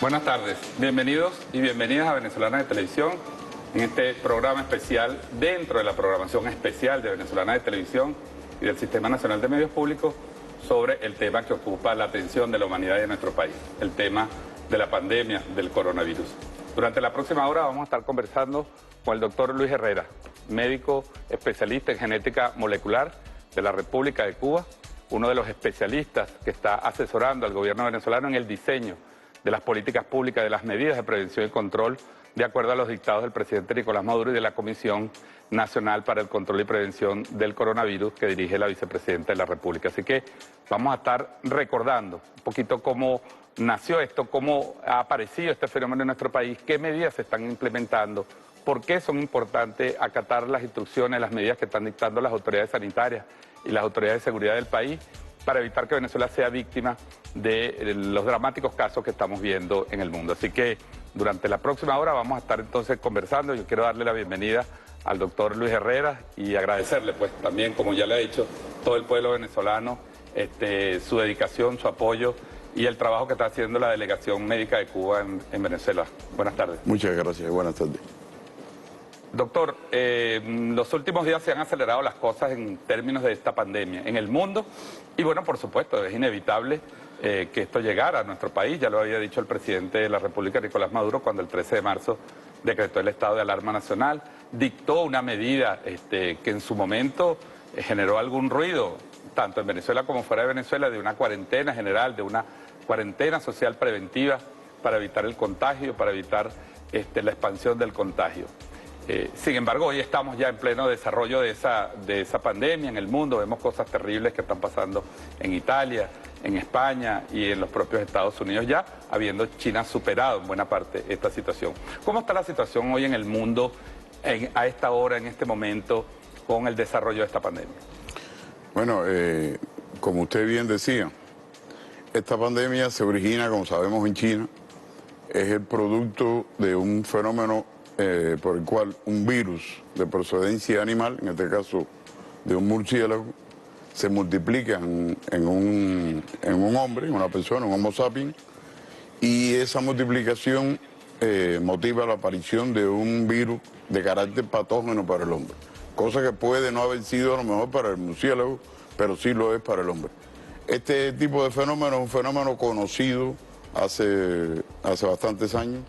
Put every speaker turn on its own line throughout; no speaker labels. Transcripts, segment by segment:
Buenas tardes, bienvenidos y bienvenidas a Venezolana de Televisión en este programa especial dentro de la programación especial de Venezolana de Televisión y del Sistema Nacional de Medios Públicos sobre el tema que ocupa la atención de la humanidad y de nuestro país, el tema de la pandemia del coronavirus. Durante la próxima hora vamos a estar conversando con el doctor Luis Herrera, médico especialista en genética molecular de la República de Cuba, uno de los especialistas que está asesorando al gobierno venezolano en el diseño de las políticas públicas, de las medidas de prevención y control, de acuerdo a los dictados del presidente Nicolás Maduro y de la Comisión Nacional para el Control y Prevención del Coronavirus que dirige la vicepresidenta de la República. Así que vamos a estar recordando un poquito cómo nació esto, cómo ha aparecido este fenómeno en nuestro país, qué medidas se están implementando, por qué son importantes acatar las instrucciones, las medidas que están dictando las autoridades sanitarias y las autoridades de seguridad del país, para evitar que Venezuela sea víctima de los dramáticos casos que estamos viendo en el mundo. Así que durante la próxima hora vamos a estar entonces conversando. Yo quiero darle la bienvenida al doctor Luis Herrera y agradecerle pues también, como ya le ha dicho, todo el pueblo venezolano, su dedicación, su apoyo y el trabajo que está haciendo la Delegación Médica de Cuba en Venezuela. Buenas tardes.
Muchas gracias, buenas tardes.
Doctor, los últimos días se han acelerado las cosas en términos de esta pandemia en el mundo y bueno, por supuesto, es inevitable que esto llegara a nuestro país. Ya lo había dicho el presidente de la República, Nicolás Maduro, cuando el 13 de marzo decretó el estado de alarma nacional, dictó una medida que en su momento generó algún ruido, tanto en Venezuela como fuera de Venezuela, de una cuarentena general, de una cuarentena social preventiva para evitar el contagio, para evitar la expansión del contagio. Sin embargo, hoy estamos ya en pleno desarrollo de esa pandemia en el mundo. Vemos cosas terribles que están pasando en Italia, en España y en los propios Estados Unidos ya, habiendo China superado en buena parte esta situación. ¿Cómo está la situación hoy en el mundo a esta hora, en este momento, con el desarrollo de esta pandemia?
Bueno, como usted bien decía, esta pandemia se origina, como sabemos, en China. Es el producto de un fenómeno por el cual un virus de procedencia animal, en este caso de un murciélago, se multiplica en un hombre, en una persona, un Homo sapiens, y esa multiplicación motiva la aparición de un virus de carácter patógeno para el hombre, cosa que puede no haber sido a lo mejor para el murciélago, pero sí lo es para el hombre. Este tipo de fenómeno es un fenómeno conocido hace bastantes años,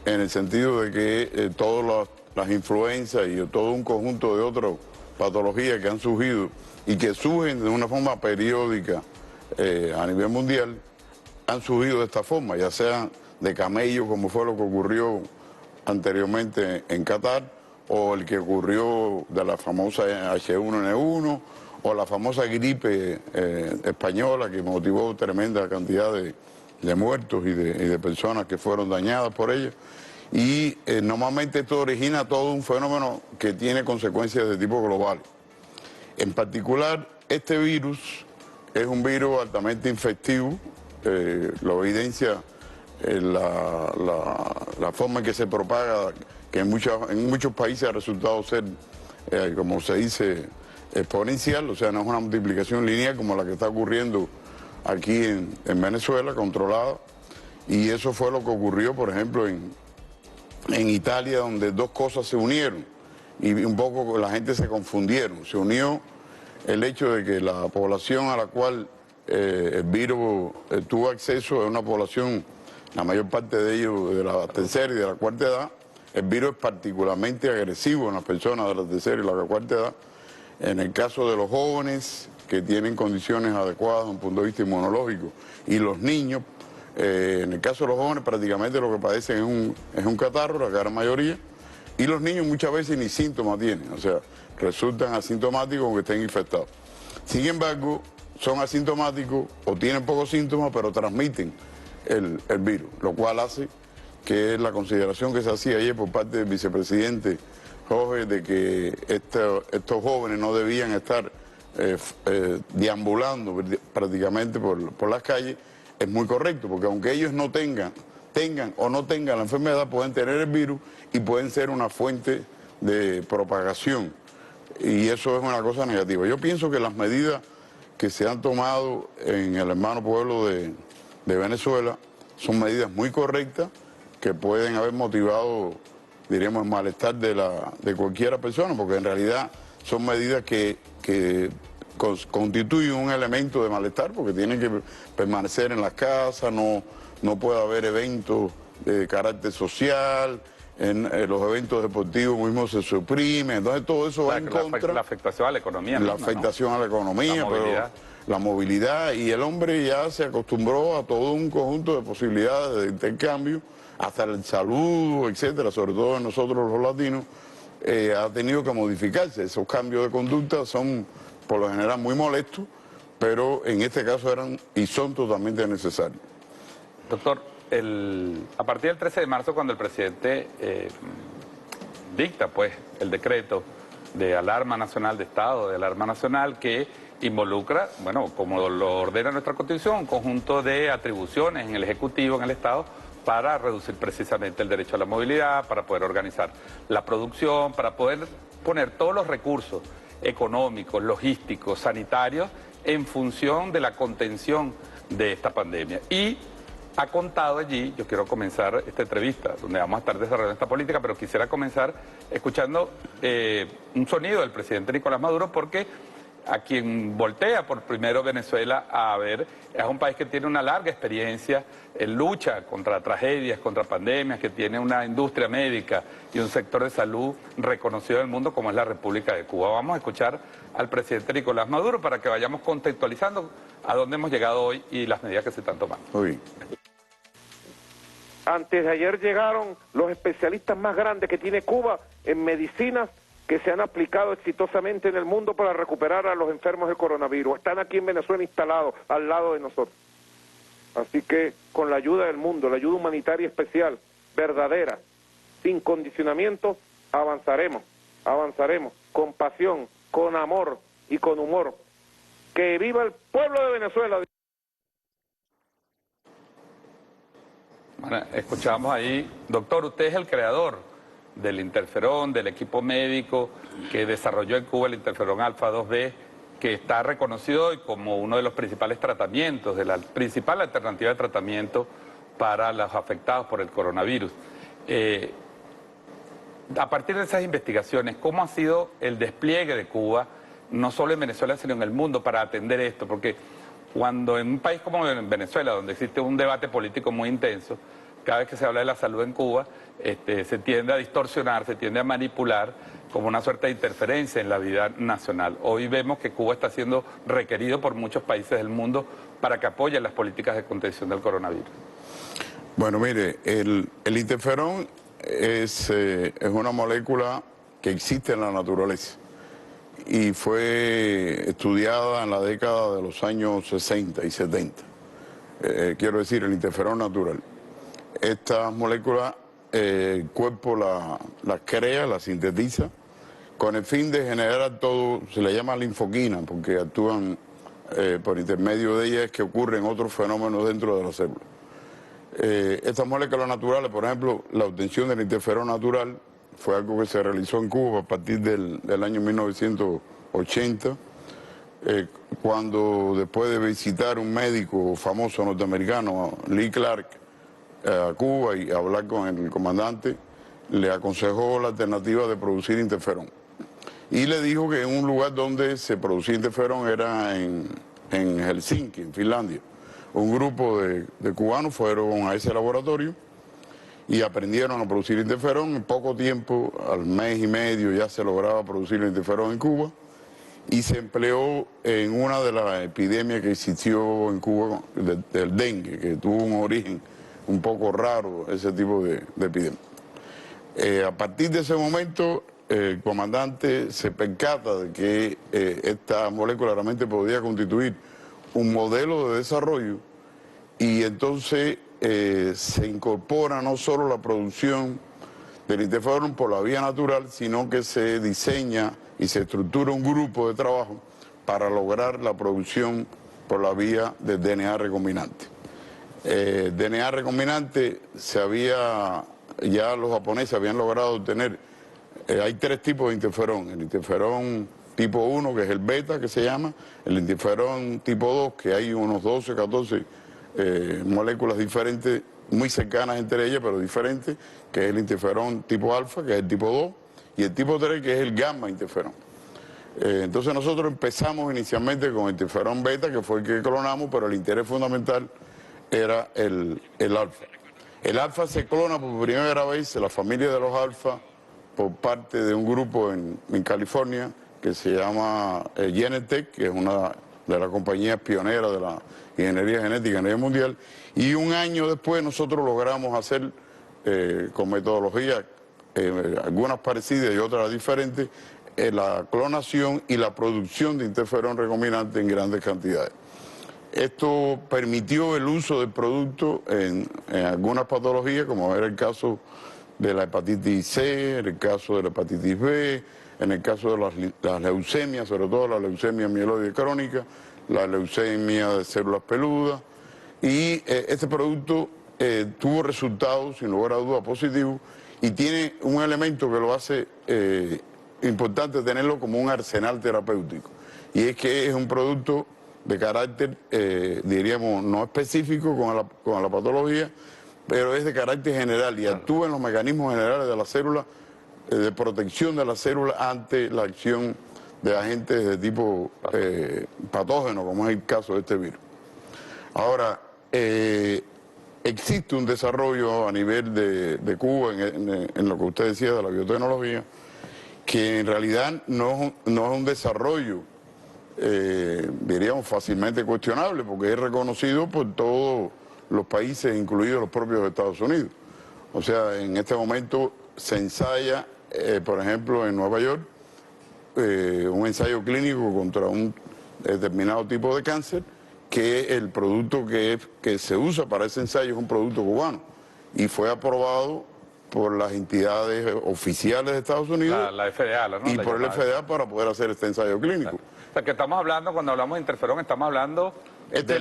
en el sentido de que todas las influencias y todo un conjunto de otras patologías que han surgido y que surgen de una forma periódica a nivel mundial, han surgido de esta forma, ya sea de camello, como fue lo que ocurrió anteriormente en Qatar, o el que ocurrió de la famosa H1N1, o la famosa gripe española que motivó tremenda cantidad de muertos y de personas que fueron dañadas por ella. Y normalmente esto origina todo un fenómeno que tiene consecuencias de tipo global. En particular, este virus es un virus altamente infectivo, lo evidencia la forma en que se propaga, que en muchos países ha resultado ser, como se dice, exponencial, o sea, no es una multiplicación lineal como la que está ocurriendo aquí en Venezuela, controlada, y eso fue lo que ocurrió, por ejemplo, en Italia, donde dos cosas se unieron y un poco la gente se confundieron. Se unió el hecho de que la población a la cual el virus tuvo acceso es una población, la mayor parte de ellos de la tercera y de la cuarta edad. El virus es particularmente agresivo en las personas de la tercera y la cuarta edad. En el caso de los jóvenes que tienen condiciones adecuadas desde un punto de vista inmunológico y los niños, en el caso de los jóvenes prácticamente lo que padecen es un catarro, la gran mayoría, y los niños muchas veces ni síntomas tienen, o sea, resultan asintomáticos aunque estén infectados. Sin embargo, son asintomáticos o tienen pocos síntomas, pero transmiten el virus, lo cual hace que es la consideración que se hacía ayer por parte del vicepresidente Jorge de que estos jóvenes no debían estar deambulando prácticamente por las calles. Es muy correcto, porque aunque ellos no tengan o no tengan la enfermedad, pueden tener el virus y pueden ser una fuente de propagación. Y eso es una cosa negativa. Yo pienso que las medidas que se han tomado en el hermano pueblo de Venezuela son medidas muy correctas que pueden haber motivado, diríamos, el malestar de cualquier persona, porque en realidad son medidas que constituyen un elemento de malestar, porque tienen que permanecer en las casas, no puede haber eventos de carácter social, en los eventos deportivos mismos se suprimen, entonces todo eso va en contra.
La afectación a la economía.
La afectación a la economía, la movilidad, y el hombre ya se acostumbró a todo un conjunto de posibilidades de intercambio, hasta el saludo, etcétera, sobre todo nosotros los latinos, ha tenido que modificarse. Esos cambios de conducta son por lo general muy molestos, pero en este caso eran y son totalmente necesarios.
Doctor, a partir del 13 de marzo, cuando el presidente dicta pues el decreto de alarma nacional, de estado de alarma nacional, que involucra, bueno, como lo ordena nuestra Constitución, un conjunto de atribuciones en el Ejecutivo, en el Estado, para reducir precisamente el derecho a la movilidad, para poder organizar la producción, para poder poner todos los recursos económicos, logísticos, sanitarios, en función de la contención de esta pandemia. Y ha contado allí, yo quiero comenzar esta entrevista, donde vamos a estar desarrollando esta política, pero quisiera comenzar escuchando un sonido del presidente Nicolás Maduro, porque a quien voltea por primero Venezuela a ver, es un país que tiene una larga experiencia en lucha contra tragedias, contra pandemias, que tiene una industria médica y un sector de salud reconocido en el mundo como es la República de Cuba. Vamos a escuchar al presidente Nicolás Maduro para que vayamos contextualizando a dónde hemos llegado hoy y las medidas que se están tomando.
Uy.
Antes de ayer llegaron los especialistas más grandes que tiene Cuba en medicinas que se han aplicado exitosamente en el mundo para recuperar a los enfermos del coronavirus. Están aquí en Venezuela instalados al lado de nosotros. Así que con la ayuda del mundo, la ayuda humanitaria especial, verdadera, sin condicionamiento, avanzaremos con pasión, con amor y con humor. ¡Que viva el pueblo de Venezuela!
Bueno, escuchamos ahí, doctor, usted es el creador del interferón, del equipo médico que desarrolló en Cuba el interferón alfa 2B, que está reconocido hoy como uno de los principales tratamientos, de la principal alternativa de tratamiento para los afectados por el coronavirus. A partir de esas investigaciones, ¿cómo ha sido el despliegue de Cuba, no solo en Venezuela, sino en el mundo, para atender esto? Porque cuando en un país como Venezuela, donde existe un debate político muy intenso, cada vez que se habla de la salud en Cuba, se tiende a distorsionar, se tiende a manipular como una suerte de interferencia en la vida nacional. Hoy vemos que Cuba está siendo requerido por muchos países del mundo para que apoyen las políticas de contención del coronavirus.
Bueno, mire, el interferón es una molécula que existe en la naturaleza y fue estudiada en la década de los años 60 y 70. Quiero decir, el interferón natural. Estas moléculas, el cuerpo las crea, las sintetiza, con el fin de generar todo, se le llama linfoquina, porque actúan por intermedio de ellas, que ocurren otros fenómenos dentro de la célula. Estas moléculas naturales, por ejemplo, la obtención del interferón natural fue algo que se realizó en Cuba a partir del año 1980, cuando después de visitar un médico famoso norteamericano, Lee Clark, a Cuba y hablar con el comandante, le aconsejó la alternativa de producir interferón. Y le dijo que en un lugar donde se producía interferón era en Helsinki, en Finlandia. Un grupo de cubanos fueron a ese laboratorio y aprendieron a producir interferón. En poco tiempo, al mes y medio, ya se lograba producir el interferón en Cuba y se empleó en una de las epidemias que existió en Cuba, del dengue, que tuvo un origen un poco raro, ese tipo de epidemia. A partir de ese momento, el comandante se percata de que esta molécula realmente podía constituir un modelo de desarrollo y entonces se incorpora no solo la producción del interferón por la vía natural, sino que se diseña y se estructura un grupo de trabajo para lograr la producción por la vía del DNA recombinante. DNA recombinante ya los japoneses habían logrado obtener, hay tres tipos de interferón: el interferón tipo 1, que es el beta, que se llama, el interferón tipo 2, que hay unos 12, 14 moléculas diferentes, muy cercanas entre ellas, pero diferentes, que es el interferón tipo alfa, que es el tipo 2, y el tipo 3, que es el gamma interferón. Entonces nosotros empezamos inicialmente con el interferón beta, que fue el que clonamos, pero el interés fundamental era el alfa. El alfa se clona por primera vez en la familia de los alfa por parte de un grupo en California que se llama Genentech, que es una de las compañías pioneras de la ingeniería genética a nivel mundial, y un año después nosotros logramos hacer con metodologías algunas parecidas y otras diferentes, la clonación y la producción de interferón recombinante en grandes cantidades. Esto permitió el uso del producto en algunas patologías, como era el caso de la hepatitis C, en el caso de la hepatitis B, en el caso de las leucemias, sobre todo la leucemia mieloide crónica, la leucemia de células peludas, y este producto tuvo resultados, sin lugar a dudas, positivos, y tiene un elemento que lo hace importante tenerlo como un arsenal terapéutico, y es que es un producto de carácter, diríamos, no específico con la patología, pero es de carácter general y actúa en los mecanismos generales de la célula, de protección de la célula ante la acción de agentes de tipo patógeno, como es el caso de este virus. Ahora, existe un desarrollo a nivel de Cuba en lo que usted decía de la biotecnología, que en realidad no es un desarrollo diríamos fácilmente cuestionable, porque es reconocido por todos los países, incluidos los propios Estados Unidos. O sea, en este momento se ensaya, por ejemplo, en Nueva York, un ensayo clínico contra un determinado tipo de cáncer, que el producto que se usa para ese ensayo es un producto cubano, y fue aprobado por las entidades oficiales de Estados Unidos,
la FDA, ¿no?
Y por el FDA para poder hacer este ensayo clínico.
O sea, que estamos hablando, cuando hablamos de interferón, estamos hablando...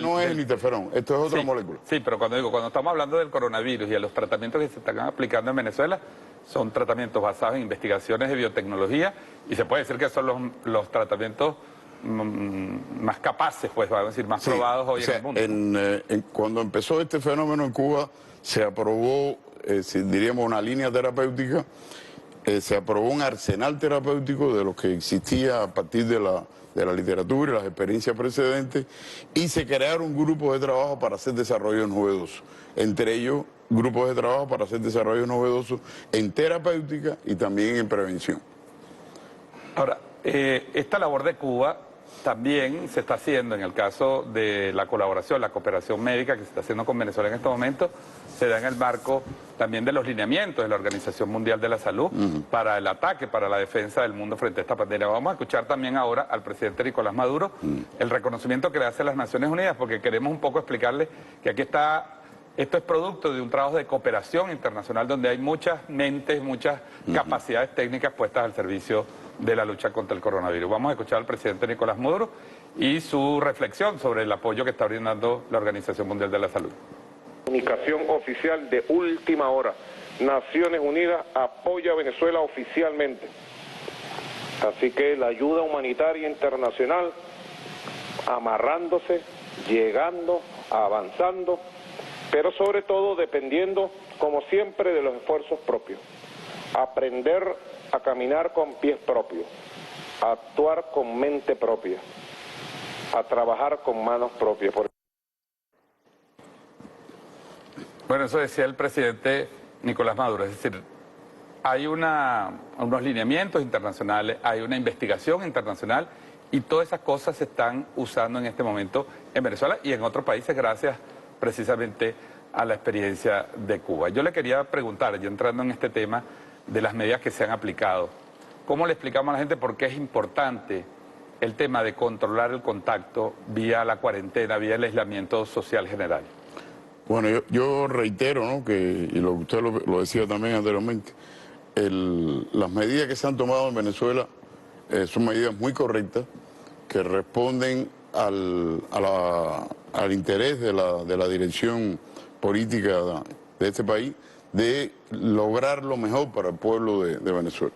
No es el interferón, esto es otra molécula.
Sí, pero cuando estamos hablando del coronavirus y de los tratamientos que se están aplicando en Venezuela, son tratamientos basados en investigaciones de biotecnología, y se puede decir que son los tratamientos más capaces, pues, vamos a decir, más probados hoy en el mundo.
Cuando empezó este fenómeno en Cuba, se aprobó, diríamos, una línea terapéutica, se aprobó un arsenal terapéutico de lo que existía a partir de la literatura y las experiencias precedentes, y se crearon grupos de trabajo para hacer desarrollos novedosos. Entre ellos, grupos de trabajo para hacer desarrollos novedosos en terapéutica y también en prevención.
Ahora, esta labor de Cuba también se está haciendo en el caso de la colaboración, la cooperación médica que se está haciendo con Venezuela en este momento, se da en el marco también de los lineamientos de la Organización Mundial de la Salud para el ataque, para la defensa del mundo frente a esta pandemia. Vamos a escuchar también ahora al presidente Nicolás Maduro el reconocimiento que le hace a las Naciones Unidas, porque queremos un poco explicarle que aquí está, esto es producto de un trabajo de cooperación internacional donde hay muchas mentes, muchas capacidades técnicas puestas al servicio de la lucha contra el coronavirus. Vamos a escuchar al presidente Nicolás Maduro y su reflexión sobre el apoyo que está brindando la Organización Mundial de la Salud.
Comunicación oficial de última hora. Naciones Unidas apoya a Venezuela oficialmente. Así que la ayuda humanitaria internacional amarrándose, llegando, avanzando, pero sobre todo dependiendo, como siempre, de los esfuerzos propios. Aprender a caminar con pies propios, a actuar con mente propia, a trabajar con manos propias.
Bueno, eso decía el presidente Nicolás Maduro, es decir, hay unos lineamientos internacionales, hay una investigación internacional y todas esas cosas se están usando en este momento en Venezuela y en otros países gracias precisamente a la experiencia de Cuba. Yo le quería preguntar, ya entrando en este tema de las medidas que se han aplicado, ¿cómo le explicamos a la gente por qué es importante el tema de controlar el contacto vía la cuarentena, vía el aislamiento social general?
Bueno, yo reitero, ¿no?, y lo que usted lo decía también anteriormente, las medidas que se han tomado en Venezuela son medidas muy correctas que responden al interés de la dirección política de este país de lograr lo mejor para el pueblo de Venezuela.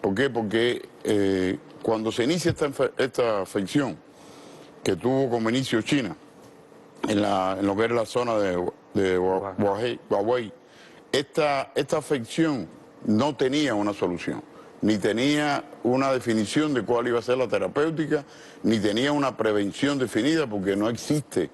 ¿Por qué? Porque cuando se inicia esta afección que tuvo como inicio China, en lo que era la zona de Huawei. Esta afección no tenía una solución, ni tenía una definición de cuál iba a ser la terapéutica, ni tenía una prevención definida, porque no existe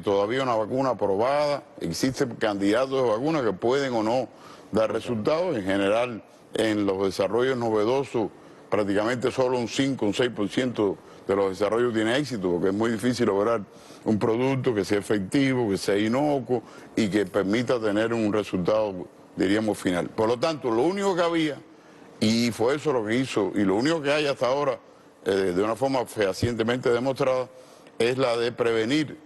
todavía una vacuna aprobada. Existen candidatos de vacunas que pueden o no dar resultados. En general, en los desarrollos novedosos, prácticamente solo un 5, un 6% de los desarrollos tiene éxito, porque es muy difícil lograr un producto que sea efectivo, que sea inocuo y que permita tener un resultado, diríamos, final. Por lo tanto, lo único que había, y fue eso lo que hizo, y lo único que hay hasta ahora, de una forma fehacientemente demostrada, es la de prevenir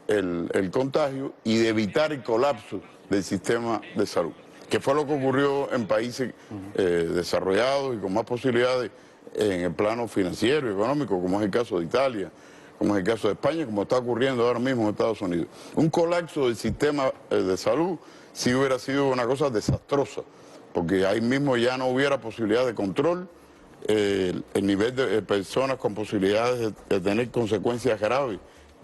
el contagio y de evitar el colapso del sistema de salud, que fue lo que ocurrió en países desarrollados y con más posibilidades en el plano financiero y económico, como es el caso de Italia, como es el caso de España, como está ocurriendo ahora mismo en Estados Unidos. Un colapso del sistema de salud sí hubiera sido una cosa desastrosa, porque ahí mismo ya no hubiera posibilidad de control, el nivel de personas con posibilidades de tener consecuencias graves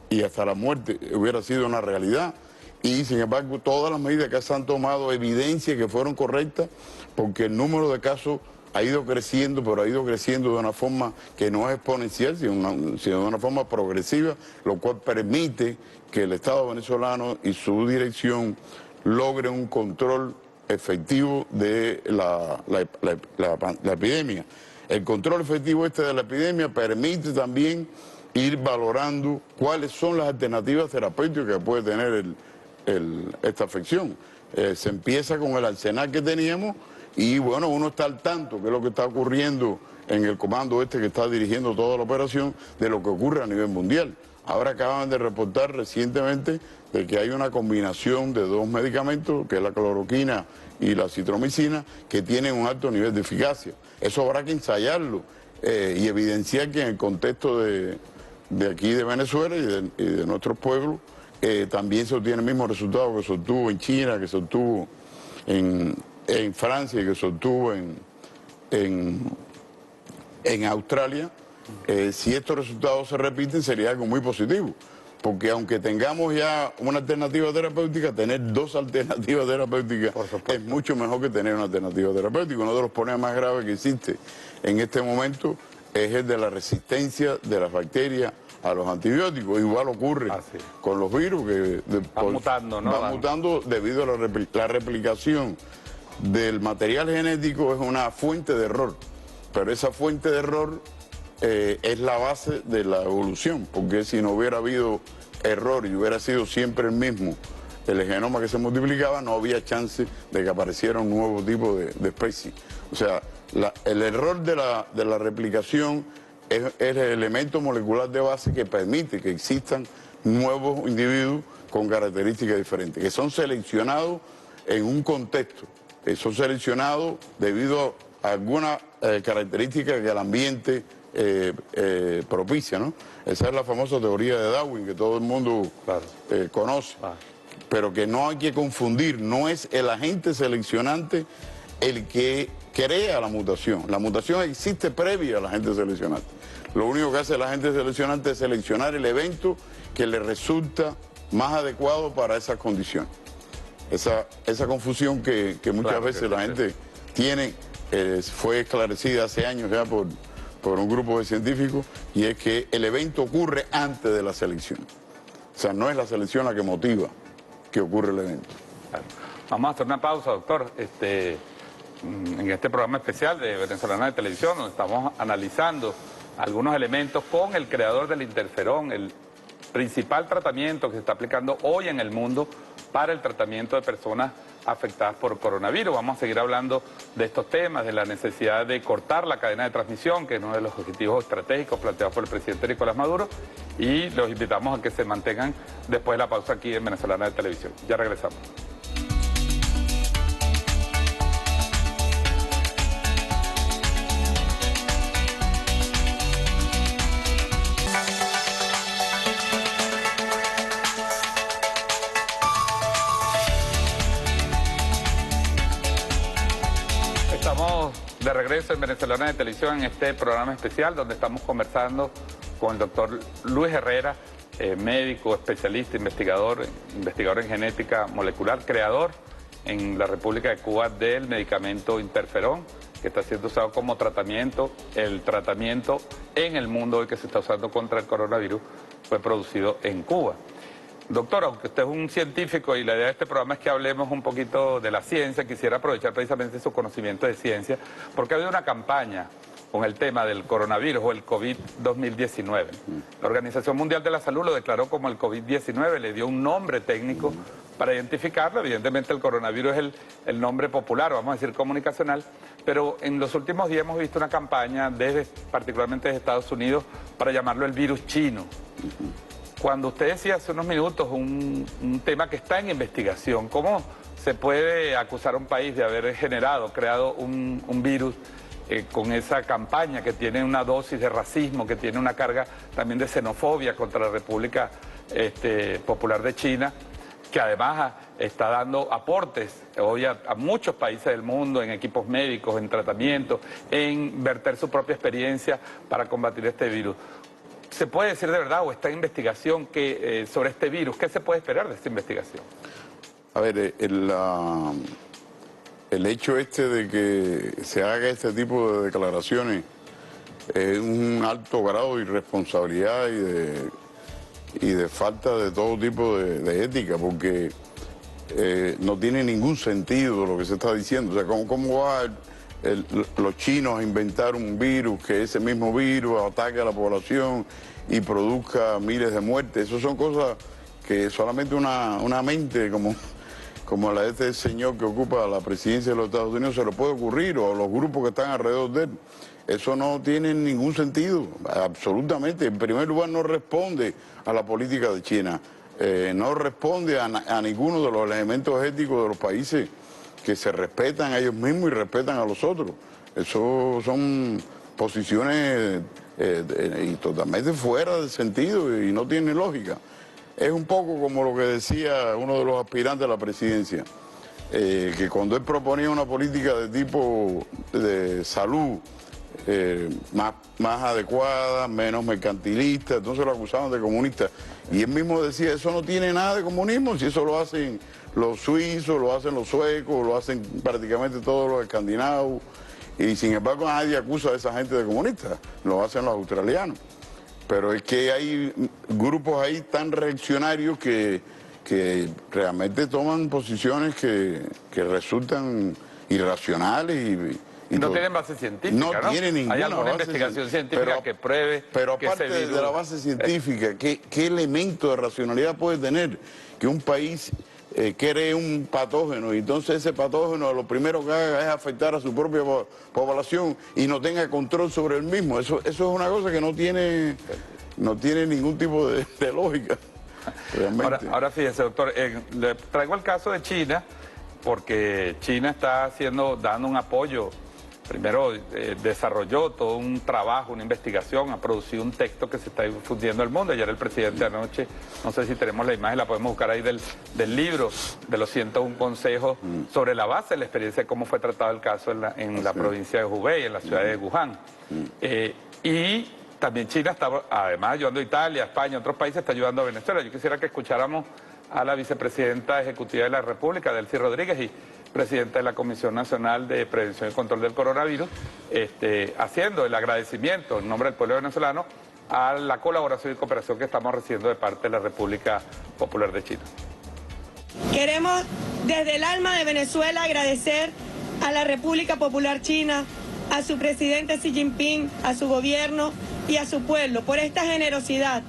y hasta la muerte hubiera sido una realidad. Y sin embargo todas las medidas que se han tomado evidencia que fueron correctas, porque el número de casos ha ido creciendo, pero ha ido creciendo de una forma que no es exponencial, sino de una forma progresiva, lo cual permite que el Estado venezolano y su dirección logren un control efectivo de la epidemia. El control efectivo de la epidemia permite también ir valorando cuáles son las alternativas terapéuticas que puede tener esta afección. Se empieza con el arsenal que teníamos y bueno, uno está al tanto, que es lo que está ocurriendo en el comando que está dirigiendo toda la operación, de lo que ocurre a nivel mundial. Ahora acaban de reportar recientemente de que hay una combinación de dos medicamentos, que es la cloroquina y la citromicina, que tienen un alto nivel de eficacia. Eso habrá que ensayarlo y evidenciar que en el contexto de aquí de Venezuela y de nuestros pueblos, también se obtiene el mismo resultado que se obtuvo en China, que se obtuvo en Francia y que se obtuvo en Australia. Si estos resultados se repiten, sería algo muy positivo, porque aunque tengamos ya una alternativa terapéutica, tener dos alternativas terapéuticas es mucho mejor que tener una alternativa terapéutica. Uno de los problemas más graves que existe en este momento es el de la resistencia de las bacterias a los antibióticos. Igual ocurre con los virus, que
van mutando, ¿no?
Van mutando debido a la replicación del material genético. Es una fuente de error, pero esa fuente de error es la base de la evolución, porque si no hubiera habido error y hubiera sido siempre el mismo el genoma que se multiplicaba, no había chance de que apareciera un nuevo tipo de especie. O sea, el error de la replicación es el elemento molecular de base que permite que existan nuevos individuos con características diferentes, que son seleccionados en un contexto, son seleccionados debido a alguna característica que el ambiente propicia, ¿no? Esa es la famosa teoría de Darwin, que todo el mundo conoce, pero que no hay que confundir. No es el agente seleccionante el que crea la mutación. La mutación existe previa al agente seleccionante. Lo único que hace el agente seleccionante es seleccionar el evento que le resulta más adecuado para esas condiciones. Esa confusión que muchas veces la gente tiene fue esclarecida hace años ya por un grupo de científicos, y es que el evento ocurre antes de la selección. O sea, no es la selección la que motiva que ocurre el evento.
Claro. Vamos a hacer una pausa, doctor. En este programa especial de Venezolana de Televisión, donde estamos analizando algunos elementos con el creador del interferón, el principal tratamiento que se está aplicando hoy en el mundo para el tratamiento de personas afectadas por coronavirus. Vamos a seguir hablando de estos temas, de la necesidad de cortar la cadena de transmisión, que es uno de los objetivos estratégicos planteados por el presidente Nicolás Maduro, y los invitamos a que se mantengan después de la pausa aquí en Venezolana de Televisión. Ya regresamos. De regreso en Venezolana de Televisión, en este programa especial donde estamos conversando con el doctor Luis Herrera, médico, especialista, investigador en genética molecular, creador en la República de Cuba del medicamento interferón, que está siendo usado como tratamiento. El tratamiento en el mundo hoy que se está usando contra el coronavirus fue producido en Cuba. Doctor, aunque usted es un científico y la idea de este programa es que hablemos un poquito de la ciencia, quisiera aprovechar precisamente su conocimiento de ciencia, porque ha habido una campaña con el tema del coronavirus o el COVID-2019. La Organización Mundial de la Salud lo declaró como el COVID-19, le dio un nombre técnico para identificarlo. Evidentemente el coronavirus es el nombre popular, vamos a decir comunicacional, pero en los últimos días hemos visto una campaña, particularmente desde Estados Unidos, para llamarlo el virus chino. Cuando usted decía hace unos minutos un tema que está en investigación, ¿cómo se puede acusar a un país de haber creado un virus con esa campaña que tiene una dosis de racismo, que tiene una carga también de xenofobia contra la República Popular de China, que además está dando aportes hoy a muchos países del mundo en equipos médicos, en tratamientos, en verter su propia experiencia para combatir este virus? ¿Se puede decir de verdad o está en investigación sobre este virus? ¿Qué se puede esperar de esta investigación?
A ver, el hecho de que se haga este tipo de declaraciones es un alto grado de irresponsabilidad y de falta de todo tipo de ética, porque no tiene ningún sentido lo que se está diciendo. O sea, ¿cómo va los chinos a inventar un virus, que ese mismo virus ataque a la población y produzca miles de muertes? Esas son cosas que solamente una mente como la de este señor que ocupa la presidencia de los Estados Unidos se le puede ocurrir, o los grupos que están alrededor de él. Eso no tiene ningún sentido, absolutamente. En primer lugar, no responde a la política de China, no responde a ninguno de los elementos éticos de los países que se respetan a ellos mismos y respetan a los otros. Eso son posiciones y totalmente fuera de sentido y no tiene lógica. Es un poco como lo que decía uno de los aspirantes a la presidencia, que cuando él proponía una política de tipo de salud más adecuada, menos mercantilista, entonces lo acusaban de comunista. Y él mismo decía, eso no tiene nada de comunismo, si eso lo hacen los suizos, lo hacen los suecos, lo hacen prácticamente todos los escandinavos, y sin embargo nadie acusa a esa gente de comunista, lo hacen los australianos. Pero es que hay grupos ahí tan reaccionarios que realmente toman posiciones que resultan irracionales y
no tienen base científica, ¿no?
Tienen ninguna
¿Hay alguna
base
investigación científica que pruebe
pero
que
aparte
ese virus...
de la base científica, ¿qué elemento de racionalidad puede tener que un país cree un patógeno y entonces ese patógeno lo primero que haga es afectar a su propia población y no tenga control sobre el mismo? Eso es una cosa que no tiene ningún tipo de lógica.
Ahora fíjese, doctor, le traigo el caso de China, porque China está dando un apoyo. Primero desarrolló todo un trabajo, una investigación, ha producido un texto que se está difundiendo al mundo. Ayer el presidente anoche, no sé si tenemos la imagen, la podemos buscar ahí del libro de los 101 consejos sobre la base de la experiencia de cómo fue tratado el caso en la provincia de Hubei, en la ciudad de Wuhan. Y también China está, además ayudando a Italia, España, otros países, está ayudando a Venezuela. Yo quisiera que escucháramos a la vicepresidenta ejecutiva de la República, Delcy Rodríguez, y presidenta de la Comisión Nacional de Prevención y Control del Coronavirus, haciendo el agradecimiento en nombre del pueblo venezolano a la colaboración y cooperación que estamos recibiendo de parte de la República Popular de China.
Queremos desde el alma de Venezuela agradecer a la República Popular China, a su presidente Xi Jinping, a su gobierno y a su pueblo por esta generosidad,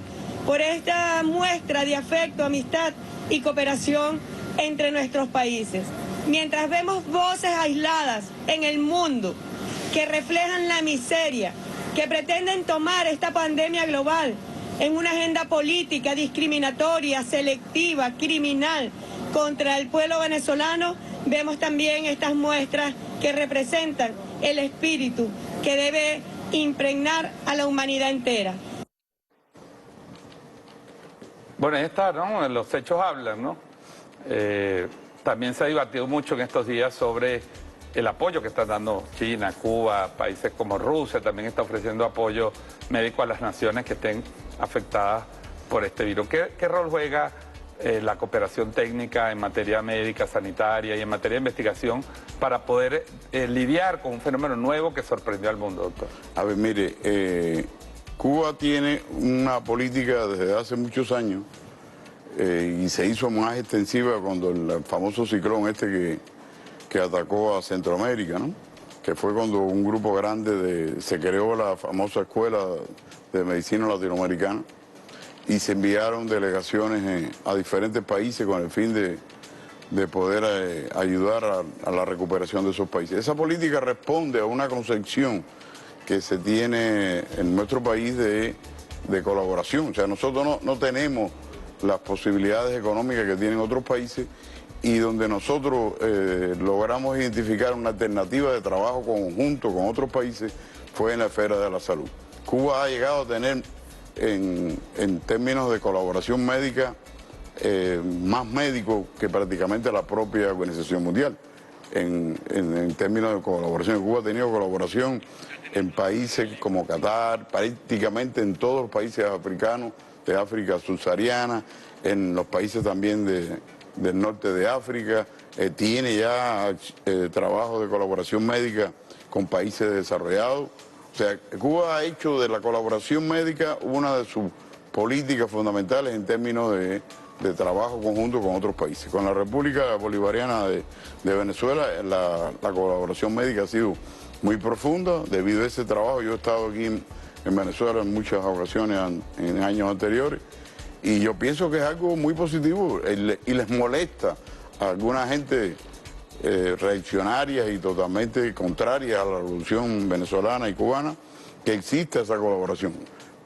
por esta muestra de afecto, amistad y cooperación entre nuestros países. Mientras vemos voces aisladas en el mundo que reflejan la miseria, que pretenden tomar esta pandemia global en una agenda política discriminatoria, selectiva, criminal contra el pueblo venezolano, vemos también estas muestras que representan el espíritu que debe impregnar a la humanidad entera.
Bueno, ahí está, ¿no? Los hechos hablan, ¿no? También se ha debatido mucho en estos días sobre el apoyo que están dando China, Cuba, países como Rusia, también está ofreciendo apoyo médico a las naciones que estén afectadas por este virus. ¿Qué rol juega la cooperación técnica en materia médica, sanitaria y en materia de investigación para poder lidiar con un fenómeno nuevo que sorprendió al mundo, doctor?
A ver, mire, Cuba tiene una política desde hace muchos años y se hizo más extensiva cuando el famoso ciclón que atacó a Centroamérica, ¿no? Que fue cuando un grupo grande se creó la famosa Escuela de Medicina Latinoamericana y se enviaron delegaciones a diferentes países con el fin de poder ayudar a la recuperación de esos países. Esa política responde a una concepción que se tiene en nuestro país de colaboración. O sea, nosotros no tenemos las posibilidades económicas que tienen otros países y donde nosotros logramos identificar una alternativa de trabajo conjunto con otros países fue en la esfera de la salud. Cuba ha llegado a tener en términos de colaboración médica más médicos que prácticamente la propia Organización Mundial. En términos de colaboración, Cuba ha tenido colaboración en países como Qatar, prácticamente en todos los países africanos, de África subsahariana, en los países también del norte de África, tiene ya trabajo de colaboración médica con países desarrollados. O sea, Cuba ha hecho de la colaboración médica una de sus políticas fundamentales en términos de trabajo conjunto con otros países. Con la República Bolivariana de Venezuela, la colaboración médica ha sido muy profunda debido a ese trabajo. Yo he estado aquí en Venezuela en muchas ocasiones en años anteriores y yo pienso que es algo muy positivo y les molesta a alguna gente reaccionarias y totalmente contrarias a la revolución venezolana y cubana que existe esa colaboración.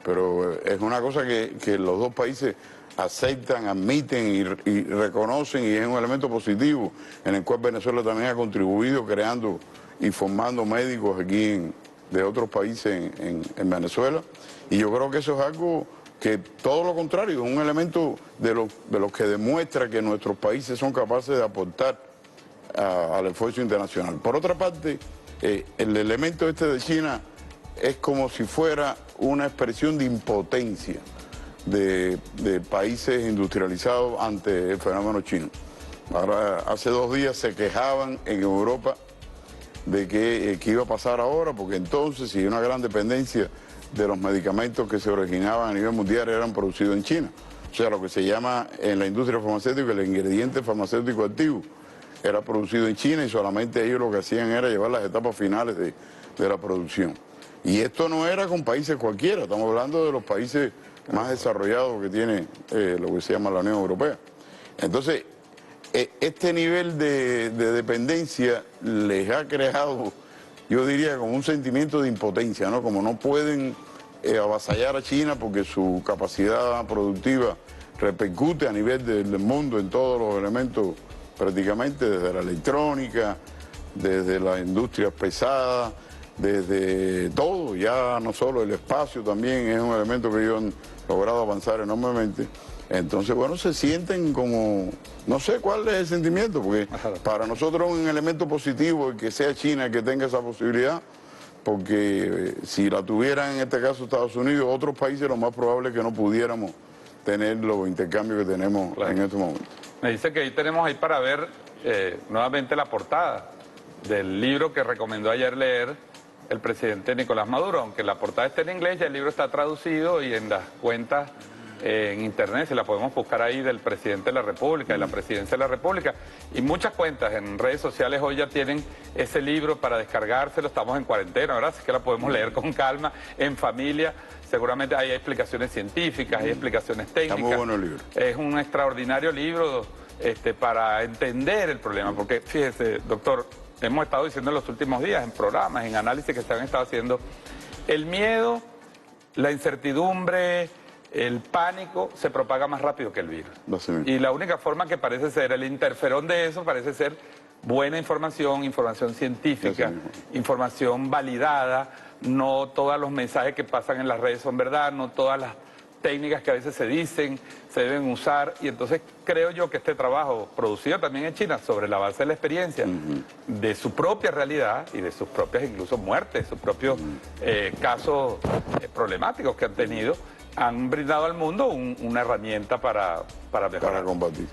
Pero es una cosa que los dos países aceptan, admiten y reconocen y es un elemento positivo en el cual Venezuela también ha contribuido creando y formando médicos aquí de otros países en Venezuela. Y yo creo que eso es algo que todo lo contrario, es un elemento de los que demuestra que nuestros países son capaces de aportar al esfuerzo internacional. Por otra parte, el elemento de China es como si fuera una expresión de impotencia de países industrializados ante el fenómeno chino. Ahora, hace 2 días se quejaban en Europa de qué iba a pasar ahora, porque entonces si hay una gran dependencia de los medicamentos que se originaban a nivel mundial eran producidos en China. O sea, lo que se llama en la industria farmacéutica el ingrediente farmacéutico activo era producido en China y solamente ellos lo que hacían era llevar las etapas finales de la producción. Y esto no era con países cualquiera, estamos hablando de los países más desarrollados que tiene lo que se llama la Unión Europea. Entonces, este nivel de dependencia les ha creado, yo diría, como un sentimiento de impotencia, ¿no? Como no pueden avasallar a China porque su capacidad productiva repercute a nivel del mundo en todos los elementos prácticamente, desde la electrónica, desde las industrias pesadas, desde todo, ya no solo el espacio también es un elemento que ellos han logrado avanzar enormemente. Entonces, bueno, se sienten como, no sé cuál es el sentimiento, porque para nosotros es un elemento positivo el que sea China el que tenga esa posibilidad, porque si la tuvieran en este caso Estados Unidos, otros países, lo más probable es que no pudiéramos tener los intercambios que tenemos en este momento.
Me dice que ahí tenemos ahí para ver nuevamente la portada del libro que recomendó ayer leer el presidente Nicolás Maduro, aunque la portada está en inglés, ya el libro está traducido y en las cuentas en internet, si la podemos buscar ahí, del presidente de la República, de la presidencia de la República, y muchas cuentas en redes sociales hoy ya tienen ese libro para descargárselo. Estamos en cuarentena, ¿verdad? Así que la podemos leer con calma, en familia. Seguramente hay explicaciones científicas, hay explicaciones técnicas.
Está muy bueno el libro.
Es un extraordinario libro para entender el problema, porque fíjese, doctor, hemos estado diciendo en los últimos días, en programas, en análisis que se han estado haciendo, el miedo, la incertidumbre, el pánico se propaga más rápido que el virus. Y la única forma que parece ser, el interferón de eso parece ser buena información, información científica, información validada. No todos los mensajes que pasan en las redes son verdad, no todas las técnicas que a veces se dicen se deben usar. Y entonces creo yo que este trabajo, producido también en China sobre la base de la experiencia, de su propia realidad y de sus propias incluso muertes, sus propios casos problemáticos que han tenido, han brindado al mundo una herramienta para mejorar.
Para combatir.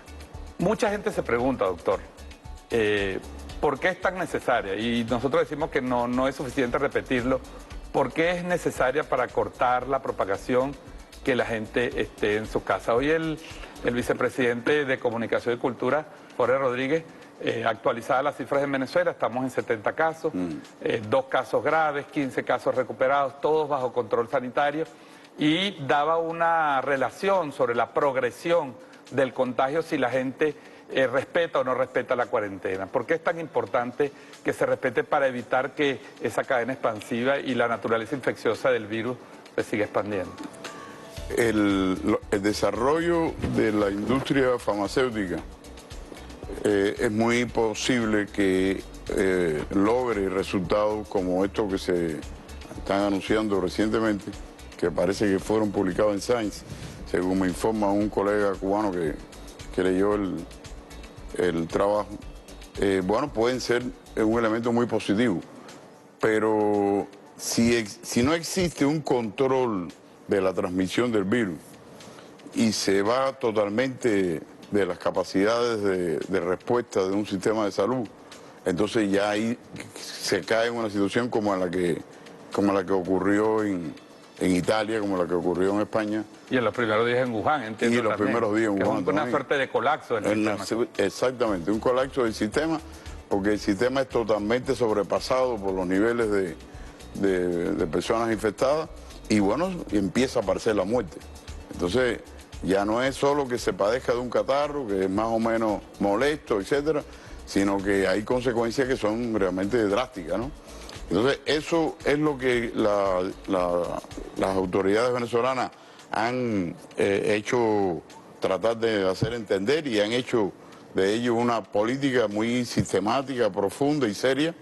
Mucha gente se pregunta, doctor, ¿por qué es tan necesaria? Y nosotros decimos que no es suficiente repetirlo. ¿Por qué es necesaria para cortar la propagación que la gente esté en su casa? Hoy el vicepresidente de Comunicación y Cultura, Jorge Rodríguez, actualizaba las cifras en Venezuela, estamos en 70 casos, 2 casos graves, 15 casos recuperados, todos bajo control sanitario, y daba una relación sobre la progresión del contagio si la gente respeta o no respeta la cuarentena. ¿Por qué es tan importante que se respete para evitar que esa cadena expansiva y la naturaleza infecciosa del virus se siga expandiendo?
El desarrollo de la industria farmacéutica es muy posible que logre resultados como estos que se están anunciando recientemente, que parece que fueron publicados en Science, según me informa un colega cubano que leyó el trabajo. Bueno, pueden ser un elemento muy positivo, pero si no existe un control de la transmisión del virus y se va totalmente de las capacidades de respuesta de un sistema de salud, entonces ya ahí se cae en una situación como la que ocurrió en Italia, como la que ocurrió en España.
Y en los primeros días en Wuhan, entiendo.
Y en los primeros días en Wuhan.
Es una suerte de colapso del sistema.
Exactamente, un colapso del sistema, porque el sistema es totalmente sobrepasado por los niveles de personas infectadas, y bueno, empieza a aparecer la muerte. Entonces, ya no es solo que se padezca de un catarro, que es más o menos molesto, etcétera, sino que hay consecuencias que son realmente drásticas, ¿no? Entonces, eso es lo que las autoridades venezolanas han hecho, tratar de hacer entender, y han hecho de ello una política muy sistemática, profunda y seria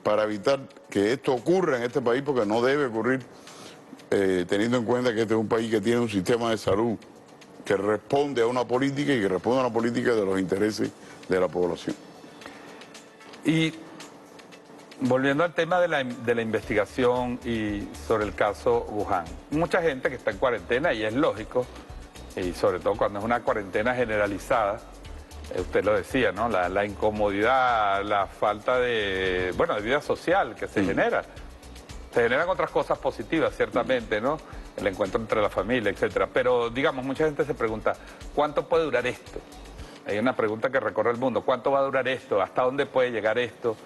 para evitar que esto ocurra en este país, porque no debe ocurrir, teniendo en cuenta que este es un país que tiene un sistema de salud que responde a una política y que responde a una política de los intereses de la población.
Y volviendo al tema de la investigación y sobre el caso Wuhan, mucha gente que está en cuarentena, y es lógico, y sobre todo cuando es una cuarentena generalizada, usted lo decía, ¿no? La incomodidad, la falta de vida social que se genera. Se generan otras cosas positivas, ciertamente, ¿no? El encuentro entre la familia, etcétera. Pero, digamos, mucha gente se pregunta, ¿cuánto puede durar esto? Hay una pregunta que recorre el mundo, ¿cuánto va a durar esto? ¿Hasta dónde puede llegar esto?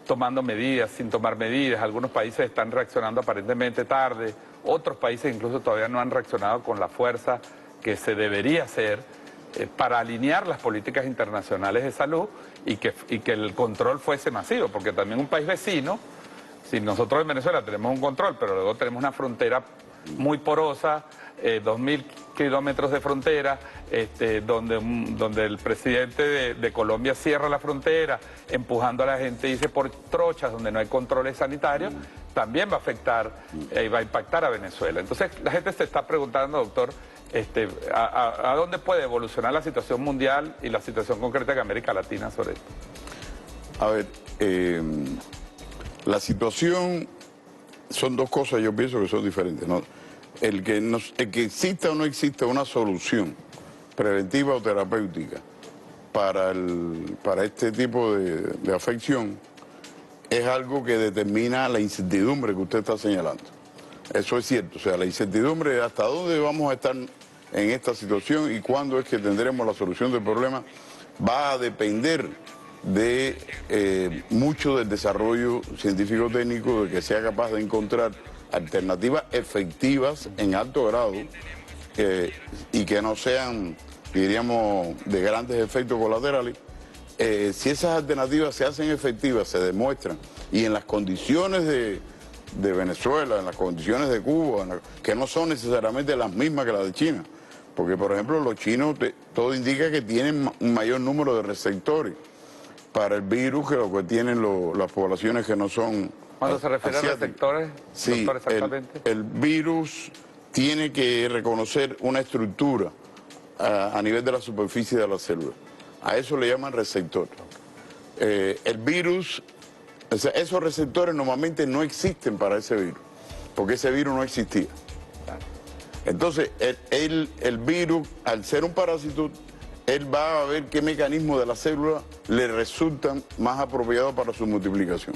Tomando medidas, sin tomar medidas. Algunos países están reaccionando aparentemente tarde, otros países incluso todavía no han reaccionado con la fuerza que se debería hacer para alinear las políticas internacionales de salud y que el control fuese masivo, porque también un país vecino, si nosotros en Venezuela tenemos un control, pero luego tenemos una frontera muy porosa, 2.000 kilómetros de frontera, donde el presidente de Colombia cierra la frontera, empujando a la gente, dice, por trochas, donde no hay controles sanitarios, también va a afectar y va a impactar a Venezuela. Entonces la gente se está preguntando, doctor, ¿a dónde puede evolucionar la situación mundial y la situación concreta de América Latina sobre esto?
A ver, la situación son dos cosas, yo pienso que son diferentes, ¿no? El que exista o no exista una solución preventiva o terapéutica para este tipo de afección es algo que determina la incertidumbre que usted está señalando. Eso es cierto, o sea, la incertidumbre de hasta dónde vamos a estar en esta situación y cuándo es que tendremos la solución del problema va a depender de mucho del desarrollo científico-técnico, de que sea capaz de encontrar alternativas efectivas en alto grado y que no sean, diríamos, de grandes efectos colaterales. Si esas alternativas se hacen efectivas, se demuestran, y en las condiciones de Venezuela, en las condiciones de Cuba, que no son necesariamente las mismas que las de China, porque por ejemplo los chinos, todo indica que tienen un mayor número de receptores para el virus que lo que tienen las poblaciones que no son
¿Cuándo se refiere
asiáticas.
A receptores?
Sí,
doctor, exactamente.
El virus tiene que reconocer una estructura a nivel de la superficie de la célula. A eso le llaman receptor. El virus, o sea, esos receptores normalmente no existen para ese virus, porque ese virus no existía. Entonces, el virus, al ser un parásito, él va a ver qué mecanismos de la célula le resultan más apropiados para su multiplicación.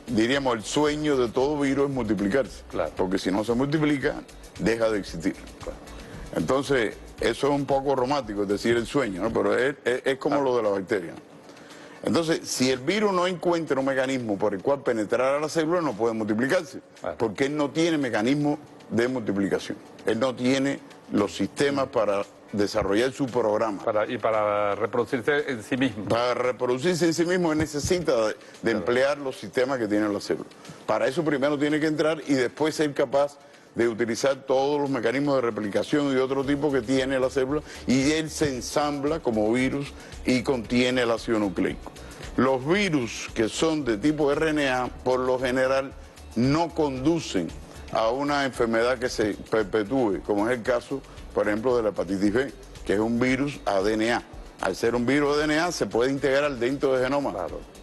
Diríamos, el sueño de todo virus es multiplicarse,
claro,
porque si no se multiplica, deja de existir. Claro. Entonces, eso es un poco romántico, es decir, el sueño, ¿no? Pero es como lo de la bacteria. Entonces, si el virus no encuentra un mecanismo por el cual penetrar a la célula, no puede multiplicarse, porque él no tiene mecanismo de multiplicación. Él no tiene los sistemas para desarrollar su programa.
Y para reproducirse en sí mismo.
Para reproducirse en sí mismo, él necesita de emplear los sistemas que tiene la célula. Para eso primero tiene que entrar y después ser capaz de utilizar todos los mecanismos de replicación y de otro tipo que tiene la célula, y él se ensambla como virus y contiene el ácido nucleico. Los virus que son de tipo RNA, por lo general, no conducen a una enfermedad que se perpetúe, como es el caso, por ejemplo, de la hepatitis B, que es un virus ADNA. Al ser un virus ADNA se puede integrar dentro del genoma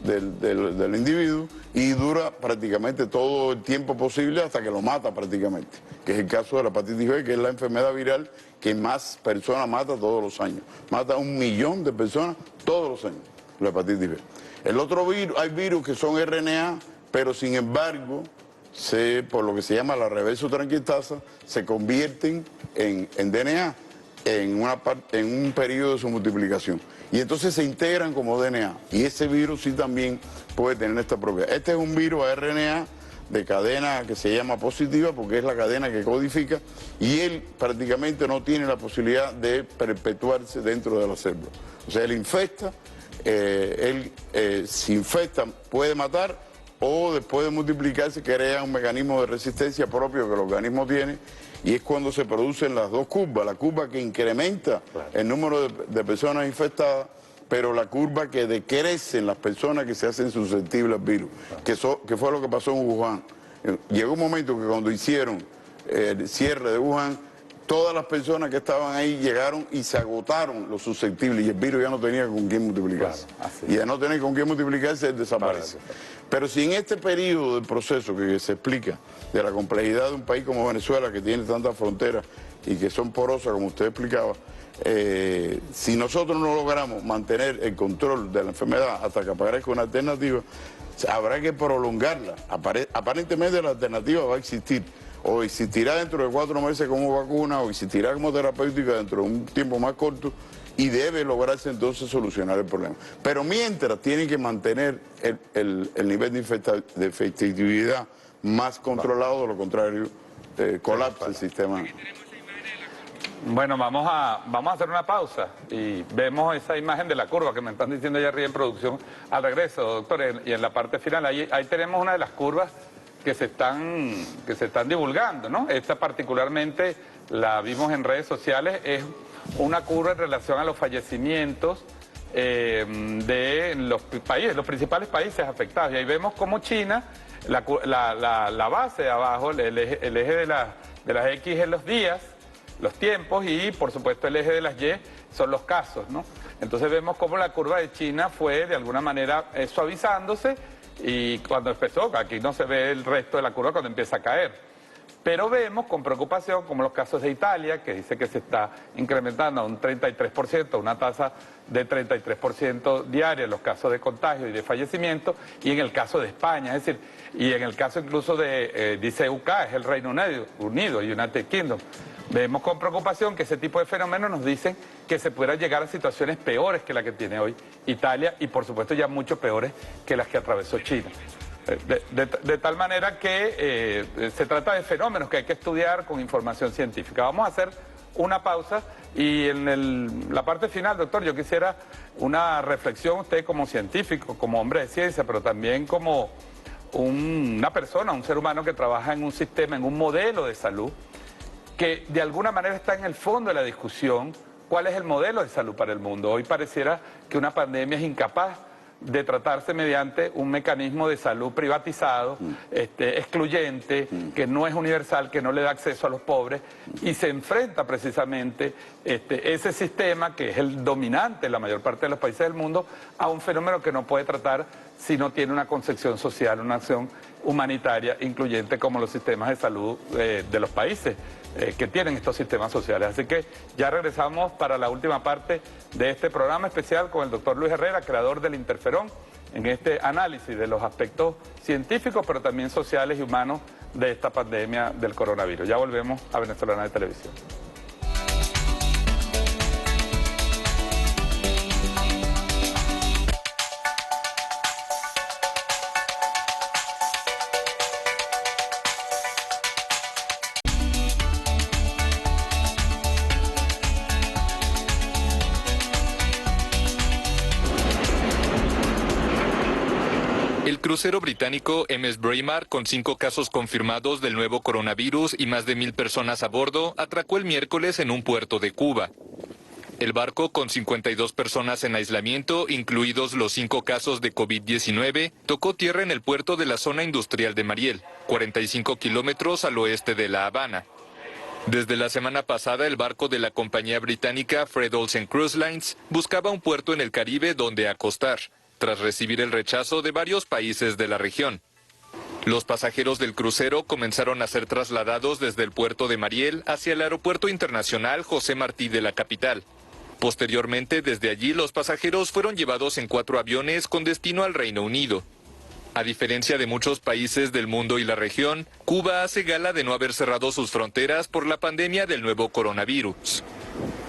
del individuo y dura prácticamente todo el tiempo posible hasta que lo mata prácticamente, que es el caso de la hepatitis B, que es la enfermedad viral que más personas mata todos los años. Mata 1 millón de personas todos los años, la hepatitis B. El otro virus, hay virus que son RNA, pero sin embargo, por lo que se llama la reverso transcriptasa, se convierten en DNA en un periodo de su multiplicación. Y entonces se integran como DNA. Y ese virus sí también puede tener esta propiedad. Este es un virus RNA de cadena que se llama positiva, porque es la cadena que codifica, y él prácticamente no tiene la posibilidad de perpetuarse dentro de la célula. O sea, él infecta, si infecta puede matar, o después de multiplicarse crea un mecanismo de resistencia propio que el organismo tiene, y es cuando se producen las dos curvas, la curva que incrementa el número de personas infectadas, pero la curva que decrece en las personas que se hacen susceptibles al virus, que fue lo que pasó en Wuhan. Llegó un momento que cuando hicieron el cierre de Wuhan, todas las personas que estaban ahí llegaron y se agotaron los susceptibles, y el virus ya no tenía con quién multiplicarse. Y al no tener con quién multiplicarse, él desaparece. Pero si en este periodo del proceso que se explica, de la complejidad de un país como Venezuela, que tiene tantas fronteras y que son porosas, como usted explicaba, si nosotros no logramos mantener el control de la enfermedad hasta que aparezca una alternativa, habrá que prolongarla. Aparentemente la alternativa va a existir, o existirá dentro de 4 meses como vacuna, o existirá como terapéutica dentro de un tiempo más corto, y debe lograrse entonces solucionar el problema. Pero mientras tienen que mantener el nivel de efectividad más controlado, de lo contrario colapsa el sistema.
Bueno, vamos a hacer una pausa y vemos esa imagen de la curva que me están diciendo allá arriba en producción al regreso, doctor, y en la parte final. Ahí tenemos una de las curvas que se están divulgando, ¿no? Esta particularmente la vimos en redes sociales, es una curva en relación a los fallecimientos de los principales países afectados. Y ahí vemos como China, la base de abajo, el eje de las X es los días, los tiempos, y por supuesto el eje de las Y son los casos, ¿no? Entonces vemos cómo la curva de China fue de alguna manera suavizándose, y cuando empezó, aquí no se ve el resto de la curva cuando empieza a caer. Pero vemos con preocupación como los casos de Italia, que dice que se está incrementando a un 33%, una tasa de 33% diaria en los casos de contagio y de fallecimiento, y en el caso de España, es decir, y en el caso incluso de, dice UK, es el Reino Unido, United Kingdom. Vemos con preocupación que ese tipo de fenómenos nos dicen que se pudiera llegar a situaciones peores que la que tiene hoy Italia, y por supuesto ya mucho peores que las que atravesó China. De tal manera que se trata de fenómenos que hay que estudiar con información científica. Vamos a hacer una pausa y en la parte final, doctor, yo quisiera una reflexión, usted como científico, como hombre de ciencia, pero también como una persona, un ser humano que trabaja en un sistema, en un modelo de salud, que de alguna manera está en el fondo de la discusión. ¿Cuál es el modelo de salud para el mundo? Hoy pareciera que una pandemia es incapaz de tratarse mediante un mecanismo de salud privatizado, excluyente, que no es universal, que no le da acceso a los pobres, y se enfrenta precisamente ese sistema, que es el dominante en la mayor parte de los países del mundo, a un fenómeno que no puede tratar si no tiene una concepción social, una acción humanitaria incluyente como los sistemas de salud de los países que tienen estos sistemas sociales. Así que ya regresamos para la última parte de este programa especial con el doctor Luis Herrera, creador del Interferón, en este análisis de los aspectos científicos, pero también sociales y humanos de esta pandemia del coronavirus. Ya volvemos a Venezolana de Televisión.
El crucero británico MS Braemar, con 5 casos confirmados del nuevo coronavirus y más de 1,000 personas a bordo, atracó el miércoles en un puerto de Cuba. El barco, con 52 personas en aislamiento, incluidos los 5 casos de COVID-19, tocó tierra en el puerto de la zona industrial de Mariel, 45 kilómetros al oeste de La Habana. Desde la semana pasada, el barco de la compañía británica Fred Olsen Cruise Lines buscaba un puerto en el Caribe donde acostar, tras recibir el rechazo de varios países de la región. Los pasajeros del crucero comenzaron a ser trasladados desde el puerto de Mariel hacia el aeropuerto internacional José Martí de la capital. Posteriormente, desde allí, los pasajeros fueron llevados en 4 aviones con destino al Reino Unido. A diferencia de muchos países del mundo y la región, Cuba hace gala de no haber cerrado sus fronteras por la pandemia del nuevo coronavirus.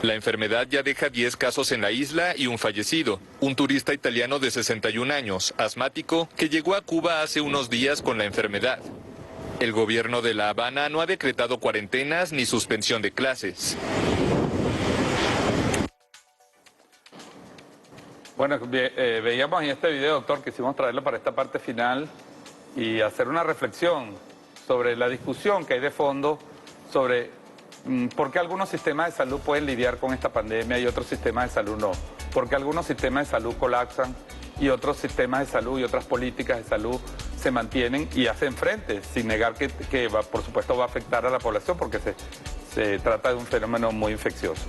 La enfermedad ya deja 10 casos en la isla y un fallecido, un turista italiano de 61 años, asmático, que llegó a Cuba hace unos días con la enfermedad. El gobierno de La Habana no ha decretado cuarentenas ni suspensión de clases.
Bueno, veíamos en este video, doctor, quisimos traerlo para esta parte final y hacer una reflexión sobre la discusión que hay de fondo sobre por qué algunos sistemas de salud pueden lidiar con esta pandemia y otros sistemas de salud no. Por qué algunos sistemas de salud colapsan y otros sistemas de salud y otras políticas de salud se mantienen y hacen frente, sin negar que por supuesto va a afectar a la población porque se trata de un fenómeno muy infeccioso.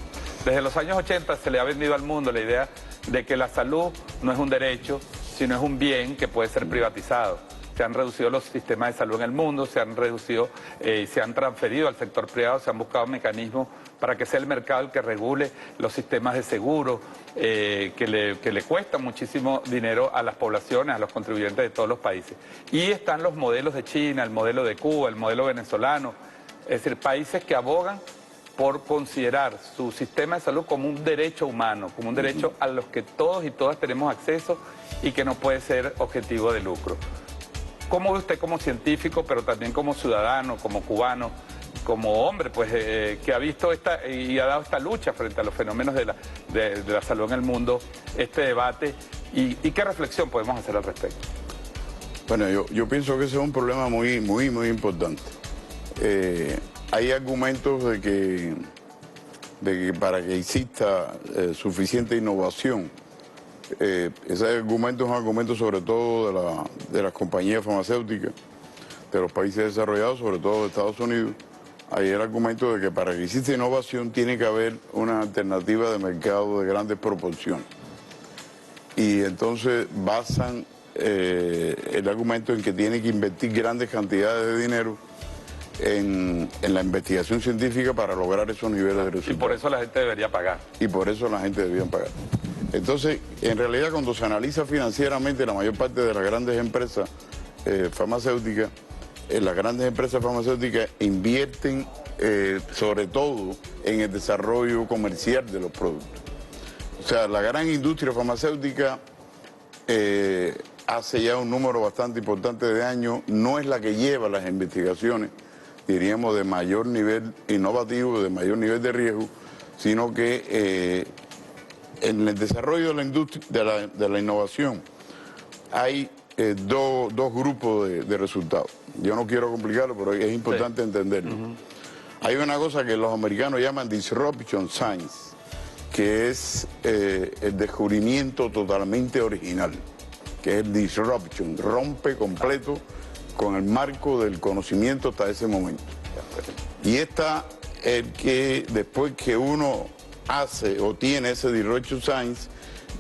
Desde los años 80 se le ha vendido al mundo la idea de que la salud no es un derecho, sino es un bien que puede ser privatizado. Se han reducido los sistemas de salud en el mundo, se han reducido, se han transferido al sector privado, se han buscado mecanismos para que sea el mercado el que regule los sistemas de seguro, que le cuestan muchísimo dinero a las poblaciones, a los contribuyentes de todos los países. Y están los modelos de China, el modelo de Cuba, el modelo venezolano, es decir, países que abogan por considerar su sistema de salud como un derecho humano, como un derecho a los que todos y todas tenemos acceso y que no puede ser objetivo de lucro. ¿Cómo ve usted como científico, pero también como ciudadano, como cubano, como hombre, pues que ha visto y ha dado esta lucha frente a los fenómenos de la salud en el mundo, este debate, y qué reflexión podemos hacer al respecto?
Bueno, yo pienso que ese es un problema muy importante. Hay argumentos de que para que exista suficiente innovación, ese argumento es un argumento sobre todo de las compañías farmacéuticas, de los países desarrollados, sobre todo de Estados Unidos. Hay el argumento de que para que exista innovación tiene que haber una alternativa de mercado de grandes proporciones. Y entonces basan el argumento en que tiene que invertir grandes cantidades de dinero en la investigación científica para lograr esos niveles de resultados.
Y por eso la gente debería pagar.
Y por eso la gente debería pagar. Entonces, en realidad, cuando se analiza financieramente, la mayor parte de las grandes empresas farmacéuticas, invierten sobre todo en el desarrollo comercial de los productos. O sea, la gran industria farmacéutica hace ya un número bastante importante de años, no es la que lleva las investigaciones, diríamos, de mayor nivel innovativo, de mayor nivel de riesgo, sino que en el desarrollo de la industria, de la innovación, hay dos grupos de resultados. Yo no quiero complicarlo, pero es importante entenderlo. Hay una cosa que los americanos llaman disruption science, que es el descubrimiento totalmente original, que es el disruption, rompe completo con el marco del conocimiento hasta ese momento. Y está el que después que uno hace o tiene ese disruption science,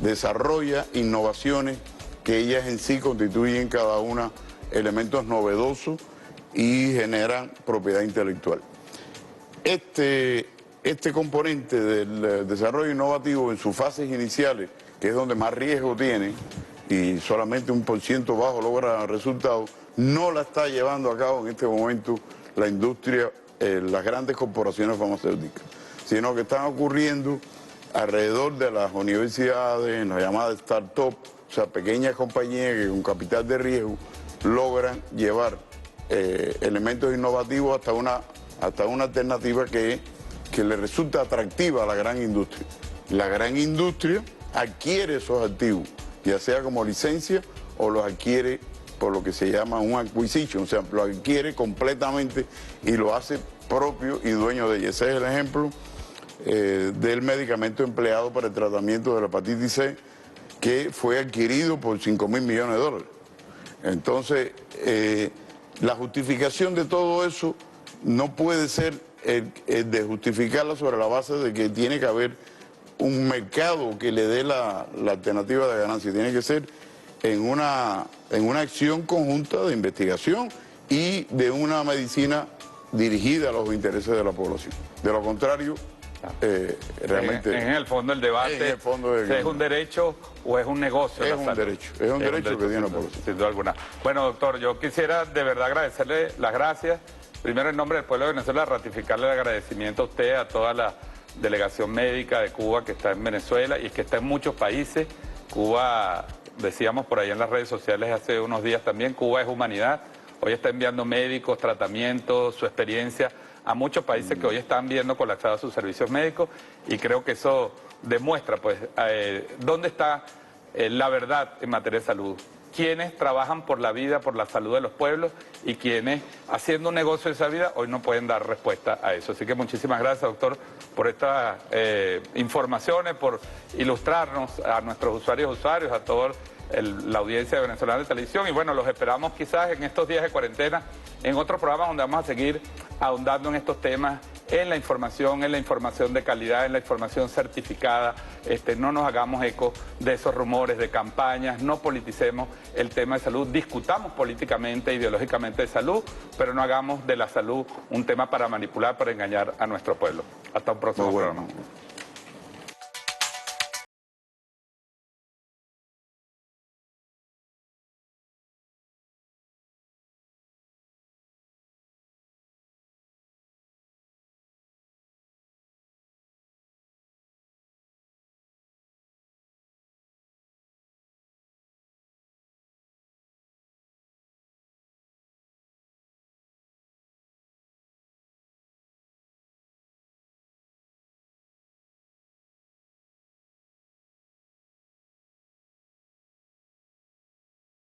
desarrolla innovaciones que ellas en sí constituyen cada una elementos novedosos y generan propiedad intelectual. Este componente del desarrollo innovativo en sus fases iniciales, que es donde más riesgo tiene, y solamente un % bajo logra resultados, no la está llevando a cabo en este momento la industria, las grandes corporaciones farmacéuticas, sino que están ocurriendo alrededor de las universidades, en las llamadas start-up, o sea, pequeñas compañías que con capital de riesgo logran llevar elementos innovativos hasta una alternativa que le resulta atractiva a la gran industria. La gran industria adquiere esos activos, ya sea como licencia o los adquiere por lo que se llama un acquisition, o sea, lo adquiere completamente y lo hace propio y dueño de ellos. Ese es el ejemplo del medicamento empleado para el tratamiento de la hepatitis C, que fue adquirido por $5.000 millones. Entonces, la justificación de todo eso no puede ser el de justificarla sobre la base de que tiene que haber un mercado que le dé la alternativa de ganancia. Tiene que ser en una acción conjunta de investigación y de una medicina dirigida a los intereses de la población. De lo contrario, realmente...
En el fondo el debate
es
un derecho o es un negocio.
Es un derecho que tiene la población.
Sin duda alguna. Bueno, doctor, yo quisiera de verdad agradecerle las gracias. Primero, en nombre del pueblo de Venezuela, ratificarle el agradecimiento a usted, a toda la delegación médica de Cuba que está en Venezuela y que está en muchos países. Cuba, decíamos por ahí en las redes sociales hace unos días también, Cuba es humanidad. Hoy está enviando médicos, tratamientos, su experiencia a muchos países que hoy están viendo colapsados sus servicios médicos, y creo que eso demuestra pues dónde está la verdad en materia de salud. Quienes trabajan por la vida, por la salud de los pueblos, y quienes, haciendo un negocio de esa vida, hoy no pueden dar respuesta a eso. Así que muchísimas gracias, doctor, por estas informaciones, por ilustrarnos a nuestros usuarios, a toda la audiencia de Venezolana de Televisión. Y bueno, los esperamos quizás en estos días de cuarentena, en otros programas donde vamos a seguir ahondando en estos temas, en la información de calidad, en la información certificada. No nos hagamos eco de esos rumores, de campañas, no politicemos el tema de salud, discutamos políticamente, ideológicamente de salud, pero no hagamos de la salud un tema para manipular, para engañar a nuestro pueblo. Hasta un próximo programa.